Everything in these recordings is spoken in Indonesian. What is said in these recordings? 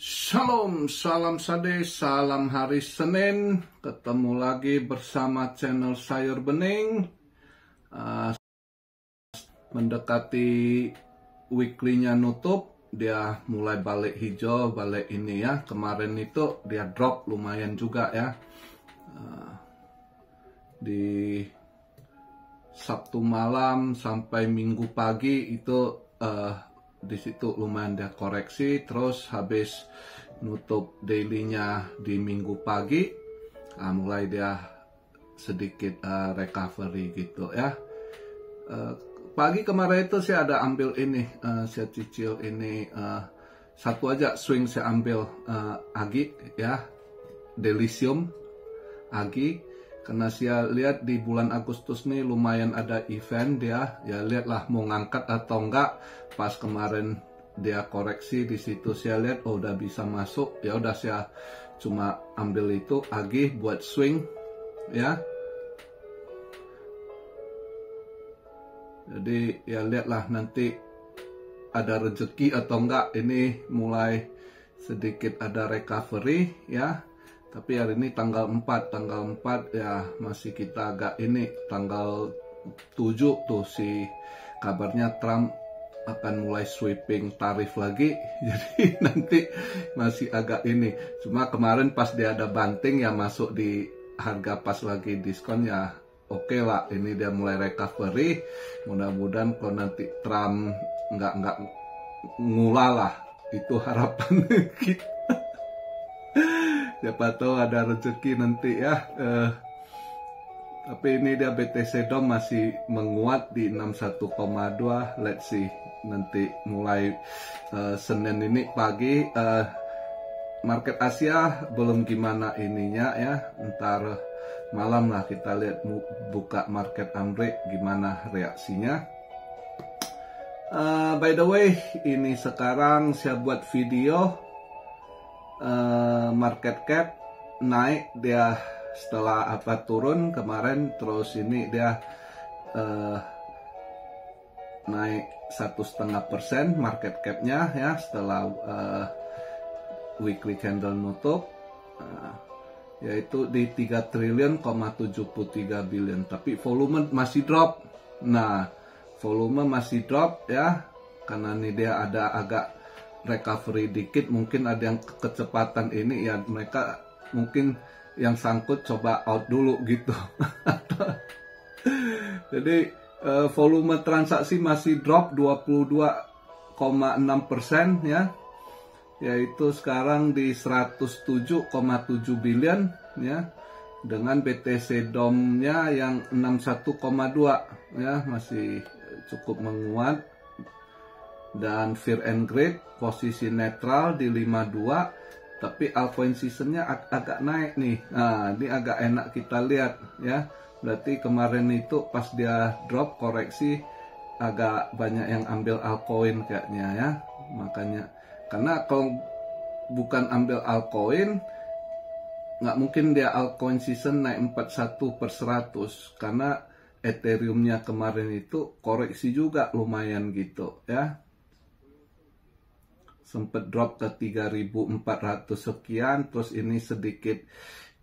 Shalom, salam sade, salam hari Senin. Ketemu lagi bersama channel Sayur Bening. Mendekati weekly-nya nutup, dia mulai balik hijau, balik ini ya. Kemarin itu dia drop lumayan juga ya. Di Sabtu malam sampai Minggu pagi itu di situ lumayan dia koreksi, terus habis nutup daily-nya di Minggu pagi, mulai dia sedikit recovery gitu ya. Pagi kemarin itu saya ada ambil ini, saya cicil ini satu aja swing saya ambil Agi ya, Delicium Agi. Karena saya lihat di bulan Agustus nih lumayan ada event dia, ya lihatlah mau ngangkat atau enggak. Pas kemarin dia koreksi di situ saya lihat oh udah bisa masuk, ya udah saya cuma ambil itu Agi buat swing ya. Jadi ya lihatlah nanti ada rezeki atau enggak, ini mulai sedikit ada recovery ya. Tapi hari ini tanggal 4 ya masih kita agak ini, tanggal 7 tuh si kabarnya Trump akan mulai sweeping tarif lagi. Jadi nanti masih agak ini. Cuma kemarin pas dia ada banting ya masuk di harga pas lagi diskon ya oke lah. Ini dia mulai recovery. Mudah-mudahan kalau nanti Trump nggak ngulalah, itu harapan kita. Siapa tahu ada rezeki nanti ya. Tapi ini dia BTC DOM masih menguat di 61,2. Let's see nanti mulai Senin ini pagi. Market Asia belum gimana ininya ya. Ntar malam lah kita lihat buka market Amerika gimana reaksinya. By the way, ini sekarang saya buat video. Market cap naik dia setelah turun kemarin, terus ini dia naik 1,5% market capnya ya setelah weekly candle nutup, yaitu di 3 triliun,73 billion, tapi volume masih drop. Nah, volume masih drop ya karena ini dia ada agak recovery dikit, mungkin ada yang kecepatan ini ya, mereka mungkin yang sangkut coba out dulu gitu. Jadi volume transaksi masih drop 22,6% ya, yaitu sekarang di 107,7 billion ya, dengan BTC DOM-nya yang 61,2 ya, masih cukup menguat. Dan Fear and Greed posisi netral di 52, tapi altcoin seasonnya agak naik nih. Nah, ini agak enak kita lihat ya. Berarti kemarin itu pas dia drop koreksi agak banyak yang ambil altcoin kayaknya ya. Makanya karena kalau bukan ambil altcoin nggak mungkin dia altcoin season naik 41/100, karena Ethereum-nya kemarin itu koreksi juga lumayan gitu ya. Sempat drop ke 3.400 sekian, terus ini sedikit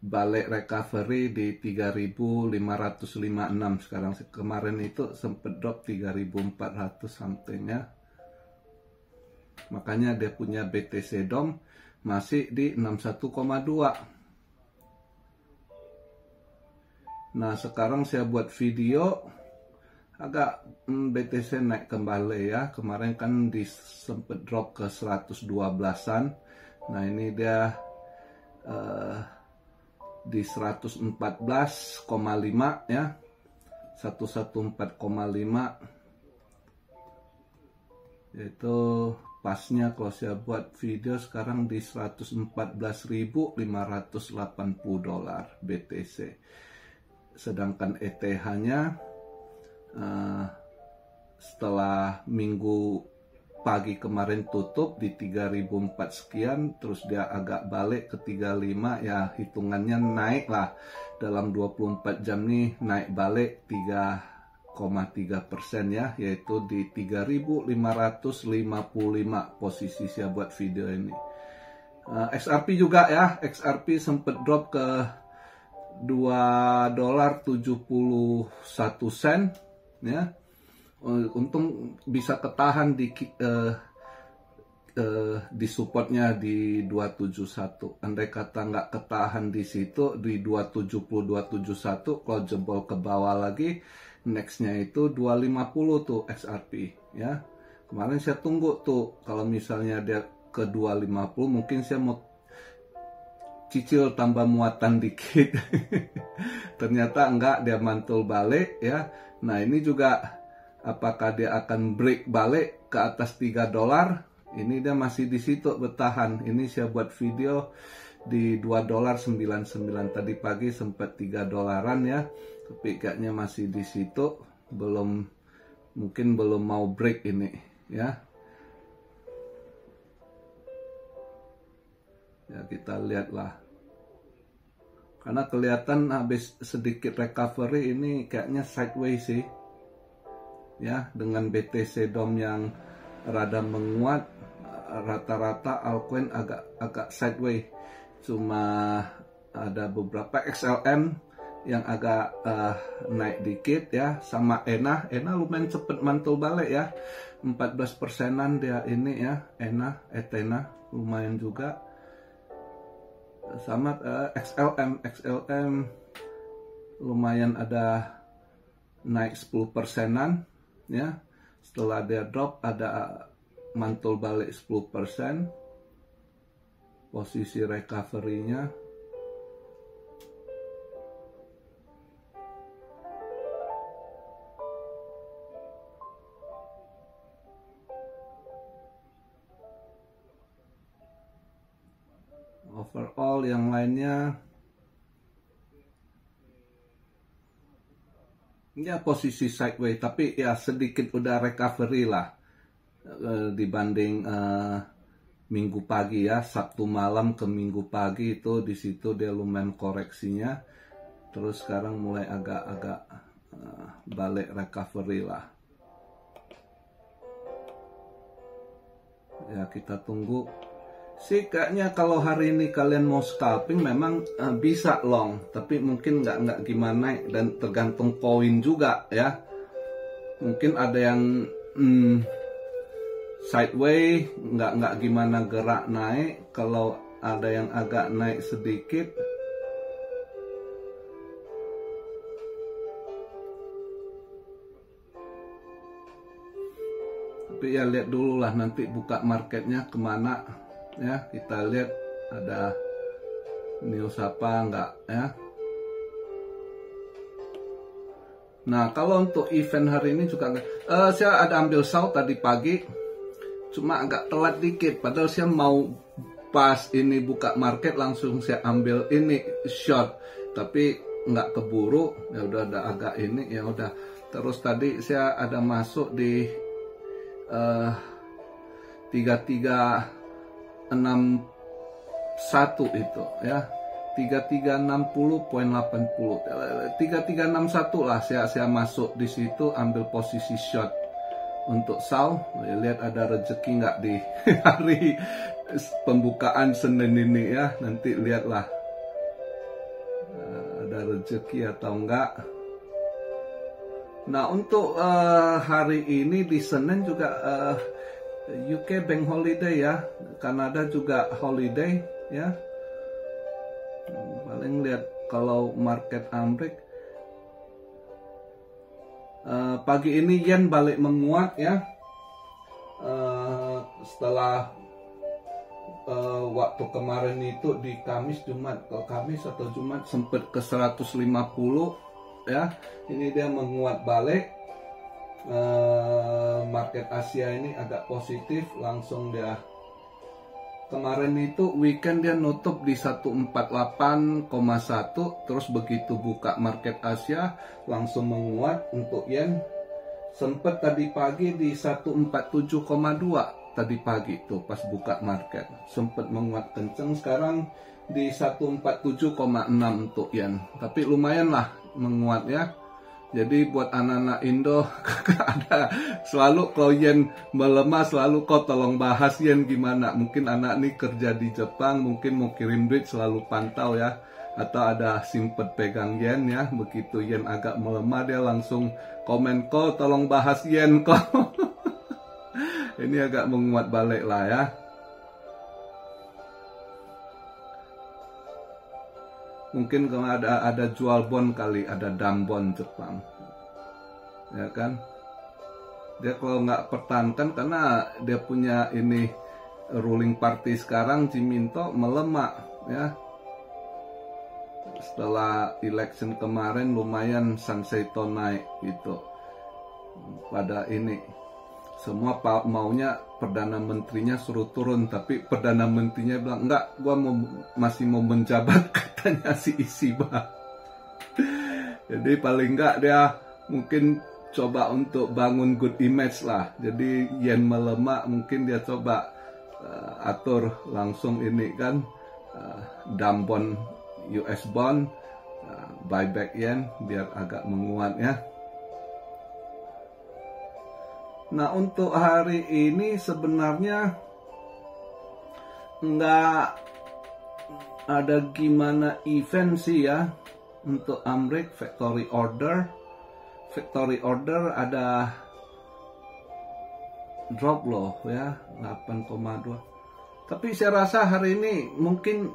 balik recovery di 3.556 sekarang. Kemarin itu sempat drop 3.400 something ya. Makanya dia punya BTC DOM masih di 61,2. Nah, sekarang saya buat video agak BTC naik kembali ya. Kemarin kan sempat drop ke 112-an. Nah, ini dia di 114,5 ya. 114,5. Yaitu pasnya kalau saya buat video sekarang di 114.580 dolar BTC. Sedangkan ETH-nya setelah minggu pagi kemarin tutup di 3.004 sekian, terus dia agak balik ke 35 ya, hitungannya naik lah dalam 24 jam nih, naik balik 3,3% ya, yaitu di 3.555 posisi saya buat video ini. XRP juga ya, XRP sempat drop ke $2.71 ya. Untung bisa ketahan di supportnya di 271. Andai kata nggak ketahan di situ di 270 271, kalau jebol ke bawah lagi, nextnya itu 250 tuh XRP ya. Kemarin saya tunggu tuh kalau misalnya dia ke 250, mungkin saya mau cicil tambah muatan dikit. Ternyata enggak, dia mantul balik ya. Nah ini juga apakah dia akan break balik ke atas $3? Ini dia masih di situ bertahan. Ini saya buat video di $2.99 tadi pagi, sempat $3 ya. Tapi kayaknya masih di situ, mungkin belum mau break ini ya. Ya kita lihatlah. Karena kelihatan habis sedikit recovery ini kayaknya sideways sih. Ya, dengan BTC DOM yang rada menguat, rata-rata altcoin agak sideways. Cuma ada beberapa XLM yang agak naik dikit ya, sama ENA lumayan cepet mantul balik ya. 14%-an dia ini ya, Ethena lumayan juga. Sama XLM lumayan ada naik 10%-an ya. Setelah dia drop ada mantul balik 10%. Posisi recovery-nya overall yang lainnya ya posisi sideways, tapi ya sedikit udah recovery lah dibanding minggu pagi ya, Sabtu malam ke minggu pagi itu di situ dia lumayan koreksinya, terus sekarang mulai agak balik recovery lah ya. Kita tunggu sih, kayaknya kalau hari ini kalian mau scalping memang bisa long, tapi mungkin nggak gimana, dan tergantung koin juga ya. Mungkin ada yang sideways, nggak gimana gerak naik. Kalau ada yang agak naik sedikit, tapi ya lihat dulu lah nanti buka marketnya kemana ya. Kita lihat ada news apa enggak ya. Nah kalau untuk event hari ini juga saya ada ambil sell tadi pagi, cuma agak telat dikit, padahal saya mau pas ini buka market langsung saya ambil ini short, tapi nggak keburu ya, udah ada agak ini ya udah. Terus tadi saya ada masuk di 3361 itu ya, 3360.80, 3361 lah saya masuk di situ, ambil posisi short untuk SAL. Lihat ada rezeki nggak di hari pembukaan Senin ini ya, nanti lihatlah ada rezeki atau enggak. Nah untuk hari ini di Senin juga UK Bank Holiday ya, Kanada juga holiday ya. Paling lihat kalau market Amerika pagi ini yen balik menguat ya, setelah waktu kemarin itu di Kamis atau Jumat sempat ke 150 ya. Ini dia menguat balik. Market Asia ini agak positif, langsung dia kemarin itu weekend dia nutup di 148,1, terus begitu buka market Asia langsung menguat. Untuk yen sempat tadi pagi di 147,2 tadi pagi tuh pas buka market, sempat menguat kenceng. Sekarang di 147,6 untuk yen, tapi lumayan lah menguat ya. Jadi buat anak-anak Indo ada selalu kalau yen melemah selalu kau tolong bahas yen gimana. Mungkin anak nih kerja di Jepang, mungkin mau kirim duit selalu pantau ya. Atau ada simpet pegang yen ya. Begitu yen agak melemah dia langsung komen kau tolong bahas yen kau. Ini agak menguat balik lah ya. Mungkin kalau ada jual bond kali, ada dambon Jepang, ya kan? Dia kalau nggak pertahankan karena dia punya ini ruling party sekarang Ciminto melemah, ya. Setelah election kemarin lumayan Sanseito naik gitu. Pada ini semua maunya perdana menterinya suruh turun, tapi perdana menterinya bilang enggak, gua masih mau menjabat, katanya si Ishiba. Jadi paling enggak dia mungkin coba untuk bangun good image lah. Jadi yen melemah mungkin dia coba atur langsung ini kan, dambon US bond, buyback yen biar agak menguat ya. Nah untuk hari ini sebenarnya nggak ada gimana event sih ya. Untuk Amrik factory order ada drop loh ya 8,2. Tapi saya rasa hari ini mungkin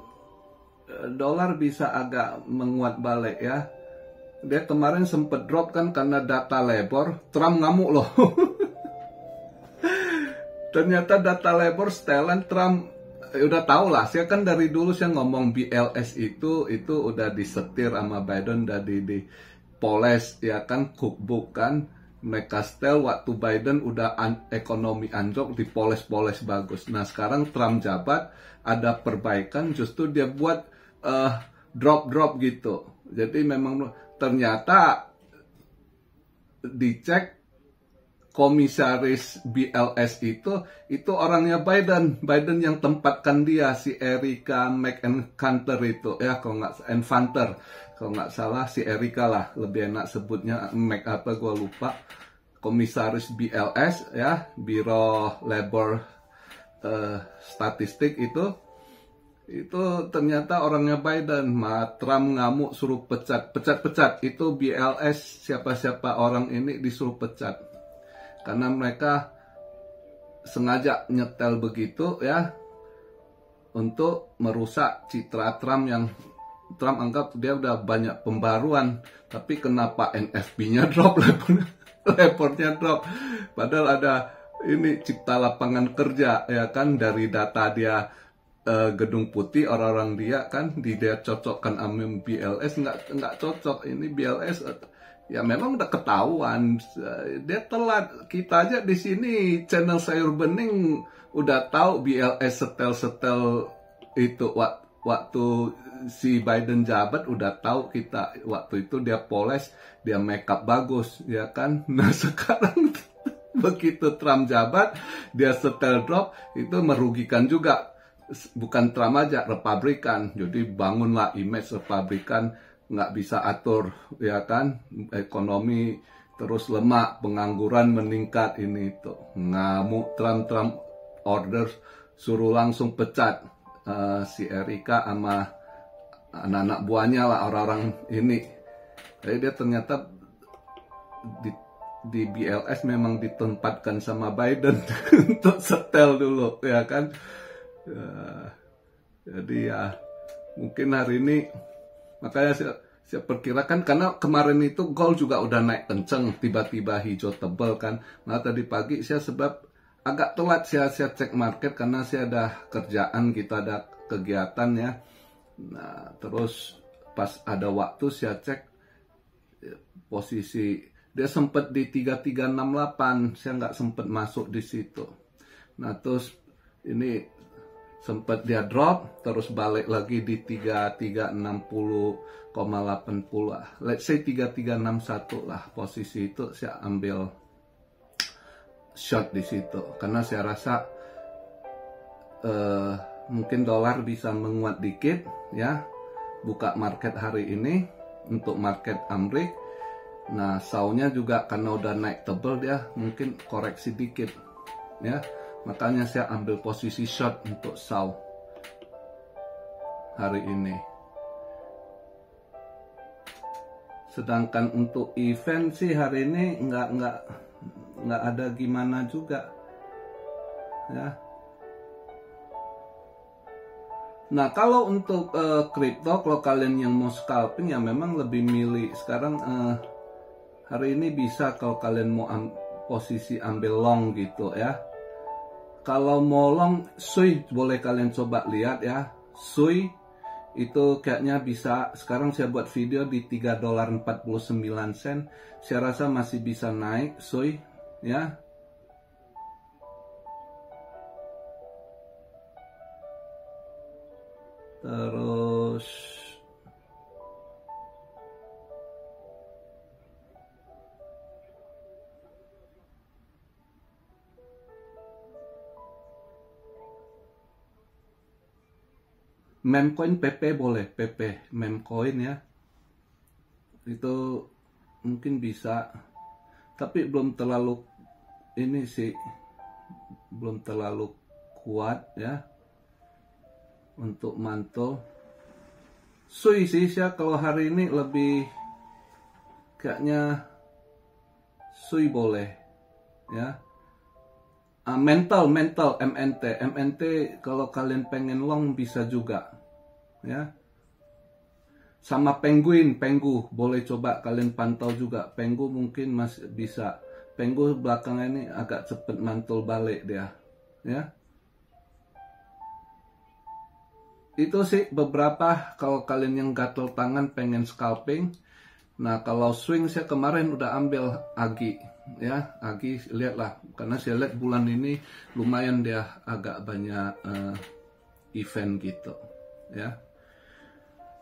dolar bisa agak menguat balik ya. Dia kemarin sempat drop kan karena data labor, Trump ngamuk loh. Ternyata data labor setelan Trump udah tahu lah. Saya kan dari dulu saya ngomong BLS itu udah disetir sama Biden, udah dipoles ya kan, cookbook kan. Mereka setel waktu Biden udah ekonomi anjlok, dipoles-poles bagus. Nah sekarang Trump jabat ada perbaikan, justru dia buat drop gitu. Jadi memang ternyata dicek komisaris BLS itu orangnya Biden yang tempatkan dia, si Erika McEncanter itu ya, kalau nggak salah si Erika lah, lebih enak sebutnya Mac apa gue lupa, komisaris BLS ya, Biro Labor Statistik itu ternyata orangnya Biden. Trump ngamuk suruh pecat itu BLS, siapa orang ini disuruh pecat. Karena mereka sengaja nyetel begitu ya untuk merusak citra Trump yang Trump anggap dia udah banyak pembaruan, tapi kenapa NFP-nya drop, reportnya drop, padahal ada ini cipta lapangan kerja ya kan, dari data dia Gedung Putih, orang-orang dia kan dia cocokkan sama BLS, nggak cocok. Ini BLS ya memang udah ketahuan, dia telat. Kita aja di sini channel sayur bening udah tahu BLS setel itu waktu si Biden jabat, udah tahu kita waktu itu dia poles, dia makeup bagus ya kan. Nah sekarang begitu Trump jabat dia setel drop, itu merugikan juga. Bukan Trump aja, Republikan. Jadi bangunlah image Republikan, nggak bisa atur ya kan, ekonomi terus lemah, pengangguran meningkat, ini tuh ngamuk Trump order suruh langsung pecat si Erika sama anak-anak buahnya lah, orang-orang ini. Jadi dia ternyata di BLS memang ditempatkan sama Biden untuk setel dulu ya kan. Jadi ya mungkin hari ini, makanya saya perkirakan, karena kemarin itu gold juga udah naik kenceng, tiba-tiba hijau tebal kan. Nah tadi pagi saya sebab agak telat saya cek market karena saya ada kerjaan, kita ada kegiatan ya. Nah terus pas ada waktu saya cek posisi dia sempat di 3368, saya nggak sempat masuk di situ. Nah terus ini sempat dia drop, terus balik lagi di 3360,80 lah. Let's say 3361 lah, posisi itu saya ambil short di situ. Karena saya rasa mungkin dolar bisa menguat dikit ya, buka market hari ini untuk market Amrik. Nah, saunya juga karena udah naik tebel dia mungkin koreksi dikit ya. Makanya saya ambil posisi short untuk sau hari ini. Sedangkan untuk event sih hari ini nggak ada gimana juga ya. Nah, kalau untuk crypto, kalau kalian yang mau scalping ya memang lebih milih sekarang hari ini bisa kalau kalian mau posisi ambil long gitu ya. Kalau mau long, Sui boleh kalian coba lihat ya. Sui itu kayaknya bisa, sekarang saya buat video di $3.49. Saya rasa masih bisa naik Sui ya. Terus Memcoin PP boleh, PP Memcoin ya. Itu mungkin bisa. Tapi belum terlalu ini sih, belum terlalu kuat ya untuk mantul. Sui sih saya kalau hari ini lebih kayaknya Sui boleh ya. Mental MNT kalau kalian pengen long bisa juga ya. Sama Penggu boleh coba kalian pantau juga. Penggu mungkin masih bisa. Penggu belakangan ini agak cepet mantul balik dia ya. Itu sih beberapa kalau kalian yang gatel tangan pengen scalping. Nah, kalau swing saya kemarin udah ambil Agi ya. Agi lihatlah, karena saya lihat bulan ini lumayan dia agak banyak event gitu ya.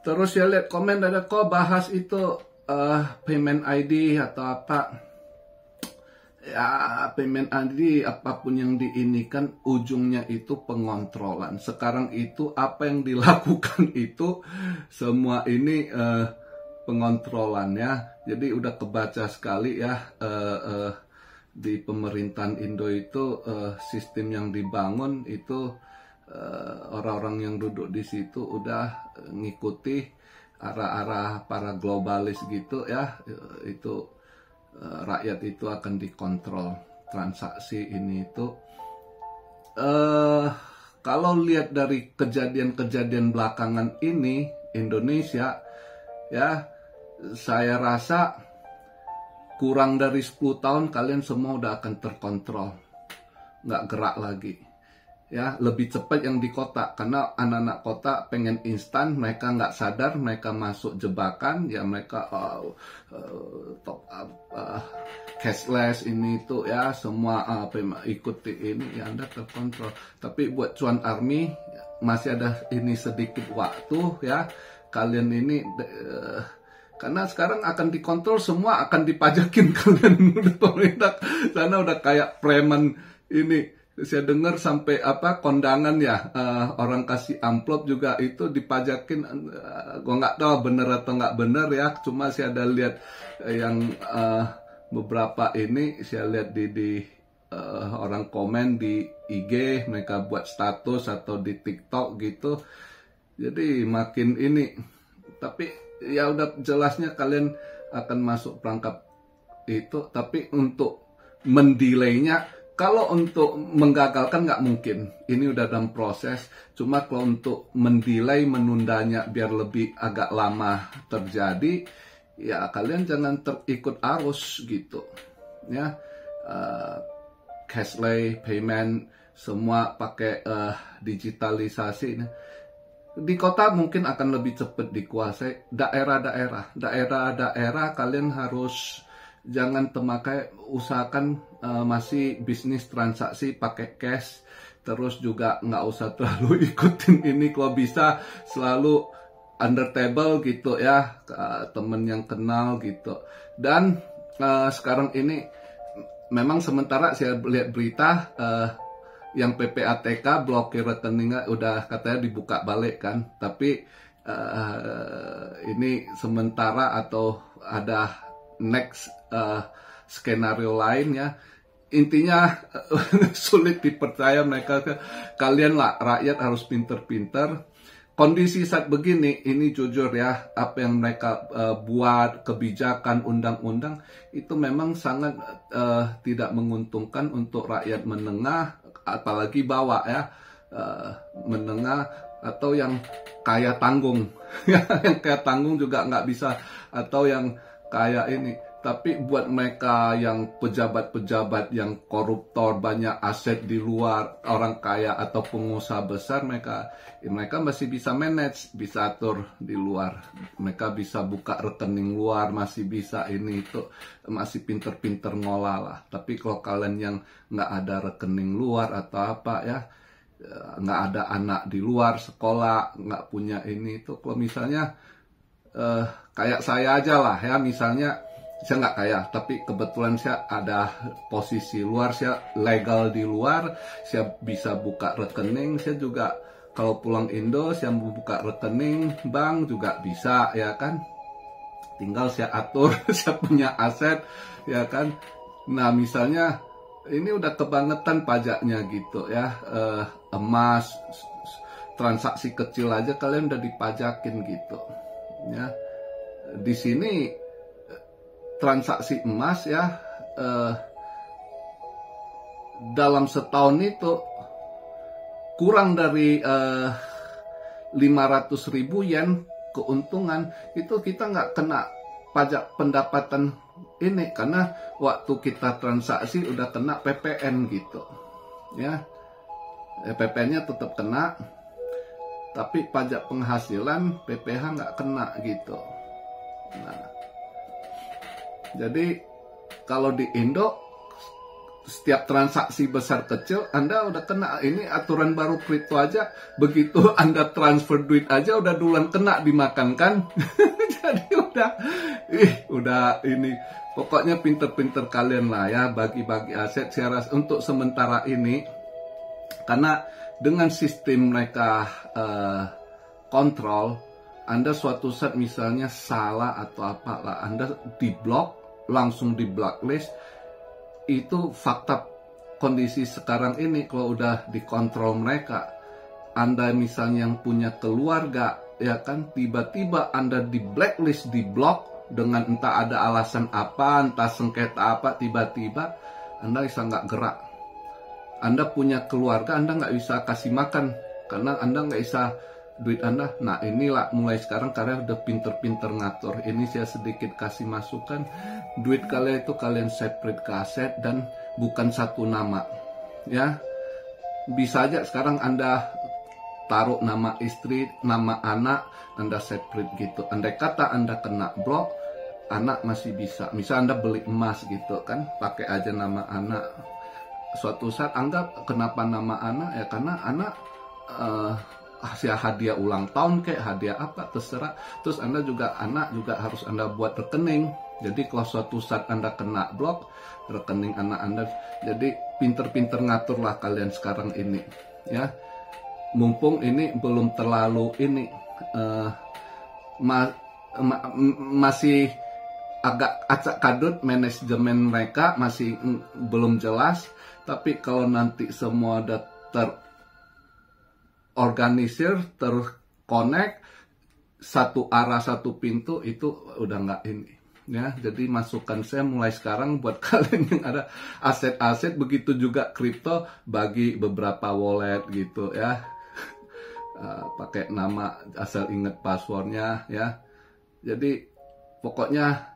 Terus saya lihat komen ada kok bahas itu payment ID atau apa. Ya, payment ID apapun yang diinikan ujungnya itu pengontrolan. Sekarang itu apa yang dilakukan itu semua ini pengontrolan ya. Jadi udah kebaca sekali ya di pemerintahan Indo itu sistem yang dibangun itu orang-orang yang duduk di situ udah ngikuti arah-arah para globalis gitu ya. Itu rakyat itu akan dikontrol transaksi ini itu. Kalau lihat dari kejadian-kejadian belakangan ini Indonesia ya, saya rasa kurang dari 10 tahun kalian semua udah akan terkontrol, nggak gerak lagi ya. Lebih cepat yang di kota, karena anak-anak kota pengen instan, mereka nggak sadar mereka masuk jebakan ya. Mereka top up cashless ini itu ya, semua ikuti ini ya, Anda terkontrol. Tapi buat cuan army masih ada ini sedikit waktu ya. Kalian ini karena sekarang akan dikontrol, semua akan dipajakin kalian. Pemerintah sana udah kayak preman ini. Saya dengar sampai kondangan ya, orang kasih amplop juga itu dipajakin. Gua nggak tahu bener atau nggak bener ya, cuma saya ada lihat yang beberapa ini saya lihat di orang komen di IG, mereka buat status atau di TikTok gitu. Jadi makin ini, tapi ya udah jelasnya kalian akan masuk perangkap itu. Tapi untuk mendelaynya, kalau untuk menggagalkan nggak mungkin, ini udah dalam proses. Cuma kalau untuk mendelay, menundanya biar lebih agak lama terjadi, ya kalian jangan terikut arus gitu ya. Cashless payment semua pakai digitalisasi. Di kota mungkin akan lebih cepat dikuasai. Daerah-daerah kalian harus jangan temakai, usahakan masih bisnis transaksi pakai cash. Terus juga nggak usah terlalu ikutin ini, kalau bisa selalu under table gitu ya, temen yang kenal gitu. Dan sekarang ini memang sementara saya lihat berita yang PPATK blokir rekeningnya udah katanya dibuka balik kan. Tapi ini sementara atau ada next skenario lain ya. Intinya sulit dipercaya mereka. Kalian lah rakyat harus pinter-pinter. Kondisi saat begini, ini jujur ya, apa yang mereka buat, kebijakan, undang-undang, itu memang sangat tidak menguntungkan untuk rakyat menengah, apalagi bawah ya, menengah atau yang kaya tanggung. Yang kaya tanggung juga nggak bisa, atau yang kaya ini. Tapi buat mereka yang pejabat-pejabat yang koruptor, banyak aset di luar, orang kaya atau pengusaha besar, mereka masih bisa manage, bisa atur di luar. Mereka bisa buka rekening luar, masih bisa ini itu, masih pinter-pinter ngolah lah. Tapi kalau kalian yang nggak ada rekening luar atau apa ya, nggak ada anak di luar sekolah, nggak punya ini itu, kalau misalnya kayak saya aja lah ya, misalnya saya nggak kaya, tapi kebetulan saya ada posisi luar, saya legal di luar, saya bisa buka rekening, saya juga kalau pulang Indo, saya mau buka rekening bank juga bisa, ya kan? Tinggal saya atur, saya punya aset, ya kan? Nah, misalnya, ini udah kebangetan pajaknya gitu ya, emas, transaksi kecil aja kalian udah dipajakin gitu, ya. Di sini, transaksi emas ya dalam setahun itu kurang dari 500.000 yen keuntungan, itu kita nggak kena pajak pendapatan ini karena waktu kita transaksi udah kena PPN gitu ya. PPN-nya tetap kena, tapi pajak penghasilan PPH nggak kena gitu. Nah, jadi kalau di Indo setiap transaksi besar kecil Anda udah kena. Ini aturan baru kripto aja, begitu Anda transfer duit aja udah duluan kena dimakan kan. Jadi udah ini, pokoknya pinter-pinter kalian lah ya bagi-bagi aset. Saya rasa untuk sementara ini, karena dengan sistem mereka kontrol, Anda suatu saat misalnya salah atau apalah, Anda diblok, langsung di blacklist. Itu fakta kondisi sekarang ini. Kalau udah dikontrol mereka, Anda misalnya yang punya keluarga ya kan, tiba-tiba Anda di blacklist, di blok dengan entah ada alasan apa, entah sengketa apa, tiba-tiba Anda bisa nggak gerak. Anda punya keluarga, Anda nggak bisa kasih makan karena Anda nggak bisa duit Anda. Nah, inilah mulai sekarang kalian udah pinter-pinter ngatur. Ini saya sedikit kasih masukan. Duit kalian itu kalian separate ke aset dan bukan satu nama. Ya, bisa aja sekarang Anda taruh nama istri, nama anak, Anda separate gitu. Andai kata Anda kena blok, anak masih bisa. Misal Anda beli emas gitu kan, pakai aja nama anak. Suatu saat anggap kenapa nama anak ya, karena anak hadiah ulang tahun kayak hadiah apa terserah. Terus Anda juga, anak juga harus Anda buat rekening. Jadi kalau suatu saat Anda kena blok, rekening anak Anda. Jadi pinter-pinter ngaturlah kalian sekarang ini ya. Mumpung ini belum terlalu ini masih agak acak kadut, manajemen mereka masih belum jelas. Tapi kalau nanti semua udah terorganisir, terkonek, satu arah, satu pintu, itu udah nggak ini ya. Jadi masukan saya mulai sekarang buat kalian yang ada aset-aset, begitu juga kripto, bagi beberapa wallet gitu ya. Pakai nama, asal inget passwordnya ya. Jadi pokoknya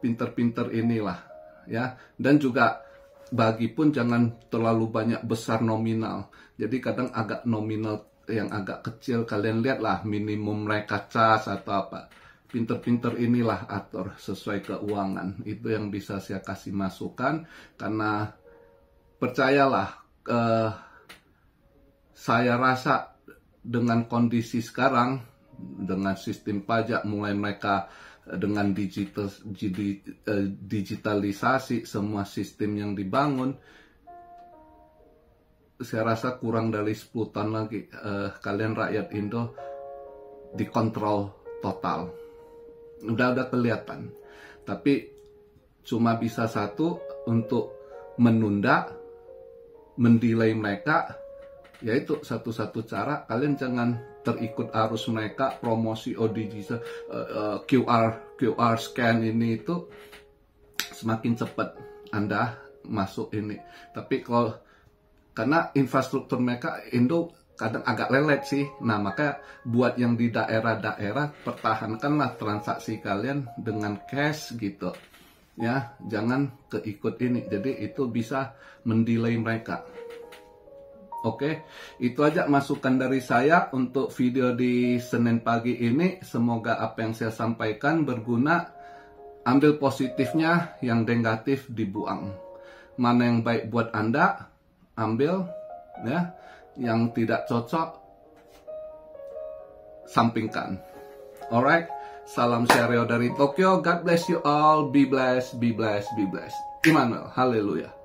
pinter-pinter inilah ya. Dan juga bagi pun jangan terlalu banyak besar nominal. Jadi kadang agak nominal yang agak kecil, kalian lihatlah minimum mereka cas atau apa. Pinter-pinter inilah atur sesuai keuangan. Itu yang bisa saya kasih masukan. Karena percayalah, saya rasa dengan kondisi sekarang, dengan sistem pajak mulai mereka dengan digitalisasi semua sistem yang dibangun, saya rasa kurang dari 10 tahun lagi kalian rakyat Indo dikontrol total. Udah kelihatan. Tapi cuma bisa satu, untuk menunda, mendelay mereka. Yaitu satu-satu cara, kalian jangan terikut arus mereka, promosi ODG, QR scan ini itu semakin cepat Anda masuk ini. Tapi karena infrastruktur mereka Indo kadang agak lelet sih. Nah, maka buat yang di daerah-daerah, pertahankanlah transaksi kalian dengan cash gitu. Ya, jangan keikut ini. Jadi itu bisa mendelay mereka. Oke, itu aja masukan dari saya untuk video di Senin pagi ini. Semoga apa yang saya sampaikan berguna. Ambil positifnya, yang negatif dibuang. Mana yang baik buat Anda, ambil, ya. Yang tidak cocok, sampingkan. Alright, salam Shereo dari Tokyo. God bless you all. Be blessed, be blessed, be blessed. Immanuel, haleluya.